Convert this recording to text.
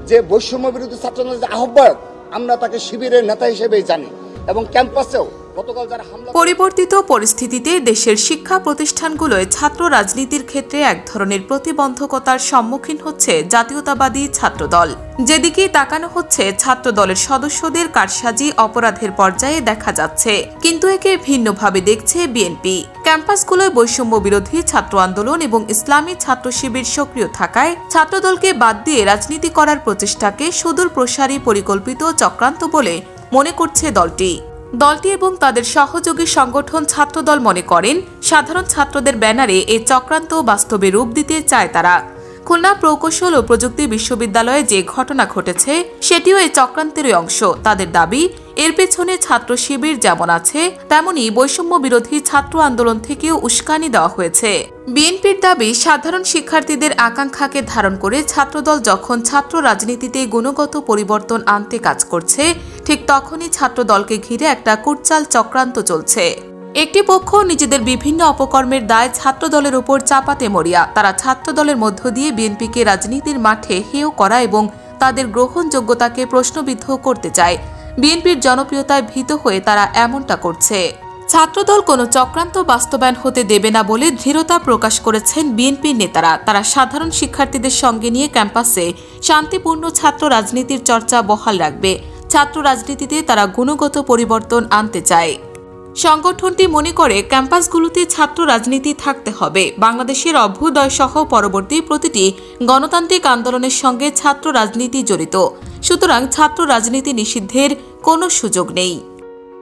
যে বৈষম্য বিরোধী ছাত্র আন্দোলনের আহ্বায়ক, আমরা তাকে শিবিরের নেতা হিসেবেই জানি এবং ক্যাম্পাসেও পরিবর্তিত পরিস্থিতিতে দেশের শিক্ষা প্রতিষ্ঠানগুলোয় ছাত্র রাজনীতির ক্ষেত্রে এক ধরনের প্রতিবন্ধকতার সম্মুখীন হচ্ছে জাতীয়তাবাদী ছাত্রদল। যেদিকে তাকানো হচ্ছে, ছাত্র দলের সদস্যদের কারসাজি অপরাধের পর্যায়ে দেখা যাচ্ছে, কিন্তু একে ভিন্নভাবে দেখছে বিএনপি। ক্যাম্পাসগুলোয় বৈষম্য বিরোধী ছাত্র আন্দোলন এবং ইসলামী ছাত্র শিবির সক্রিয় থাকায় ছাত্রদলকে বাদ দিয়ে রাজনীতি করার প্রচেষ্টাকে সুদূর প্রসারী পরিকল্পিত চক্রান্ত বলে মনে করছে দলটি এবং তাদের সহযোগী সংগঠন ছাত্রদল মনে করেন, সাধারণ ছাত্রদের ব্যানারে এই চক্রান্ত বাস্তবে রূপ দিতে চায় তারা। খুলনা প্রকৌশল ও প্রযুক্তি বিশ্ববিদ্যালয়ে যে ঘটনা ঘটেছে সেটিও এই চক্রান্তেরই অংশ। তাদের দাবি, এর পেছনে ছাত্র শিবির যেমন আছে, তেমনি বৈষম্য বিরোধী ছাত্র আন্দোলন থেকেও উস্কানি দেওয়া হয়েছে। বিএনপির দাবি, সাধারণ শিক্ষার্থীদের আকাঙ্ক্ষাকে ধারণ করে ছাত্রদল যখন ছাত্র রাজনীতিতে গুণগত পরিবর্তন আনতে কাজ করছে, ঠিক তখনই ছাত্রদলকে ঘিরে একটা কুটচাল চক্রান্ত চলছে। একটি পক্ষ নিজেদের বিভিন্ন অপকর্মের দায় ছাত্রদলের উপর চাপাতে মরিয়া। তারা ছাত্রদলের মধ্য দিয়ে বিএনপিকে রাজনীতির মাঠে হেয় করা এবং তাদের গ্রহণযোগ্যতাকে প্রশ্নবিদ্ধ করতে চায়। বিএনপির জনপ্রিয়তায় ভীত হয়ে তারা এমনটা করছে। ছাত্রদল কোনো চক্রান্ত বাস্তবায়ন হতে দেবে না বলে দৃঢ়তা প্রকাশ করেছেন বিএনপির নেতারা। তারা সাধারণ শিক্ষার্থীদের সঙ্গে নিয়ে ক্যাম্পাসে শান্তিপূর্ণ ছাত্র রাজনীতির চর্চা বহাল রাখবে। ছাত্র রাজনীতিতে তারা গুণগত পরিবর্তন আনতে চায়। সংগঠনটি মনে করে, ক্যাম্পাসগুলোতে ছাত্র রাজনীতি থাকতে হবে। বাংলাদেশের অভ্যুদয় সহ পরবর্তী প্রতিটি গণতান্ত্রিক আন্দোলনের সঙ্গে ছাত্র রাজনীতি জড়িত, সুতরাং ছাত্র রাজনীতি নিষিদ্ধের কোনো সুযোগ নেই।